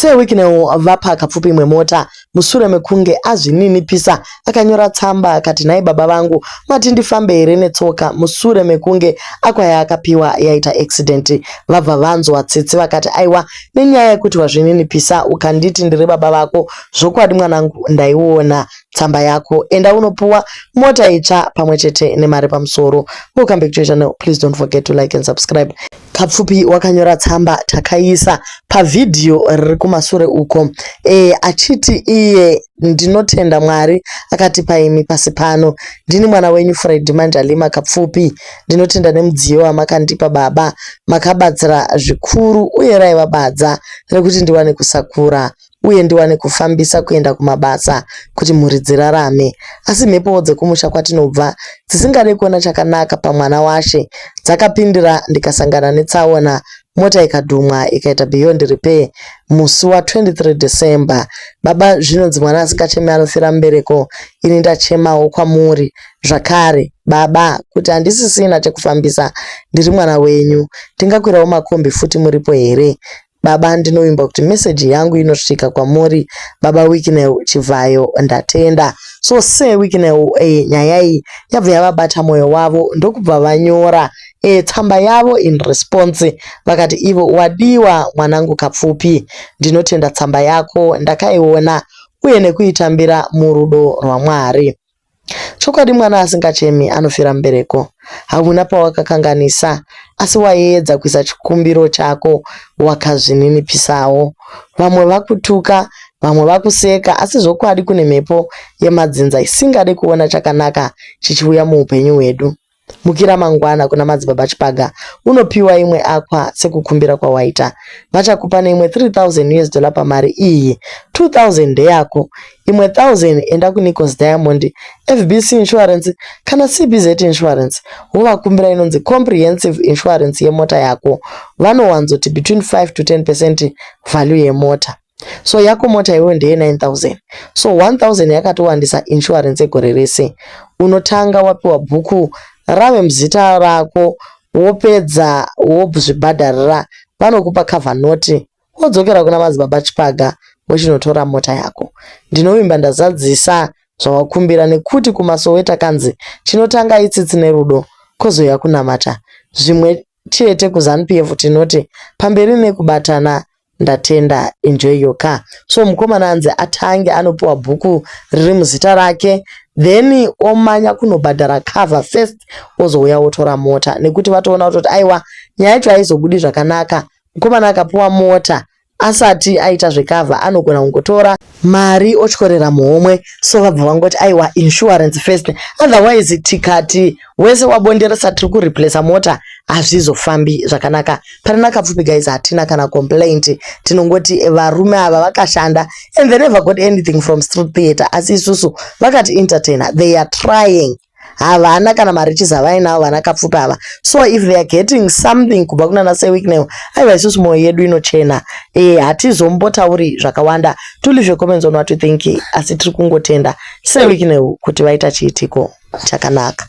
seWikiNew vapa kapfupi imwe mota mushure mekunge azvininipisa akanyora tsamba akati nhai baba vangu mati ndifambe here netsoka mushure mekunge akwaya akapiwa yaita accident. Vabva vanzwa tsitsi vakati aiwa nenyaya yekuti wazvininipisa ukanditi ndiri baba vako zvokwadi mwanangu ndaiona tsamba yako enda unopuwa mota itsva pamwe chete nemari pamusoro. Welcome back to your channel. Please don't forget to like and subscribe. Kapfupi wakanyora tsamba takaisa pavidhiyo riri kumashure uko achiti iye ndinotenda Mwari akatipa imi pasi pano ndini mwana wenyu Fred Mandalima Kapfupi ndinotenda nemudziyo wamakandipa baba makabatsira zvikuru uye raiva badza rekuti ndiwane kusakura uye ndiwane kufambisa kuenda kumabasa kuti mhuri dzirarame. Asi mhepo dzekumusha kwatinobva dzisingade kuona chakanaka pamwana washe dzakapindira ndikasangana netsaona mota ikadhumwa ikaita beyond repair musi wa 23 December. Baba zvinonzi mwana asingachemi anofira mubereko, ini ndachemawo kwamuri zvakare baba kuti handisisina chekufambisa ndiri mwana wenyu, ndingakwirawo makombi futi muripo here baba. Ndinovimba kuti meseji yangu inosvika kwamuri baba Wikinew Chivhayo ndatenda. So seWikiNew nyaya iyi yabva yavabata mwoyo wavo ndokubva vanyora tsamba yavo in response vakati ivo wadiwa mwanangu Kapfupi ndinotenda tsamba yako ndakaiona uye nekuitambira murudo rwaMwari. Chokwadi mwana asingachemi anofira mubereko, hauna pawakakanganisa asi waedza kuisa chikumbiro chako wakazvininipisawo. Vamwe vakutuka vamwe vakuseka asi zvokwadi kune mhepo yemadzinza isingade kuona chakanaka chichiuya muupenyu hwedu. Mukira mangwana kuna madzibaba Chipaga unopiwa imwe akwa sekukumbira kwawaita. Vachakupa neimwe $3000 pamari iyi, 2000 ndeyako, imwe 1000 enda kuNichols Diamond, FBC Insurance kana CBZ Insurance. Wovakumbira inonzi comprehensive insurance yemota yako. Vanowanzoti between 5 to 10% value yemota. So yako mota iwe ndeye 9000. So 1000 yakatowandisa insurance egore rese. Unotanga wapiwa bhuku rave mzita rako wopedza wobzvibhadharira vanokupa cover note wodzokera kuna madzibaba Chipaga wochinotora mota yako. Ndinovimba ndazadzisa zvawakumbira nekuti kumasoweta kanzi chinotanga itsitsi nerudo kozoya kunamata. Zvimwe chete kuZANU-PF tinoti pamberi nekubatana ndatenda, enjoy your car. So mukomana anze atange anopiwa bhuku riri muzita rake then omanya kunobhadhara cover first ozouya wotora mota nekuti vatoona kuti aiwa nyaya yacho haizobudi zvakanaka. Mukomana akapiwa mota asati aita zvekava anogona kungotora mari otyorera muhomwe. So vabva vangoti aiwa insurance first, otherwise tikati wese wabonderesa tiri kureplace mota hazvizofambi zvakanaka. Parina Kapfupi guys hatina kana complaint, tinongoti varume ava vakashanda and they never got anything from street theater. Asi isusu vakati entertainer, they are trying. Havana kana mari chizavainawo vana Kapfupi ava. So if they are getting something kubva kuna seWikiNew aiva isusu moyo yedu inochena. Hatizombotauri zvakawanda. To leave your comments on what you think, asi tiri kungotenda seWikiNew kuti vaita chiitiko chakanaka.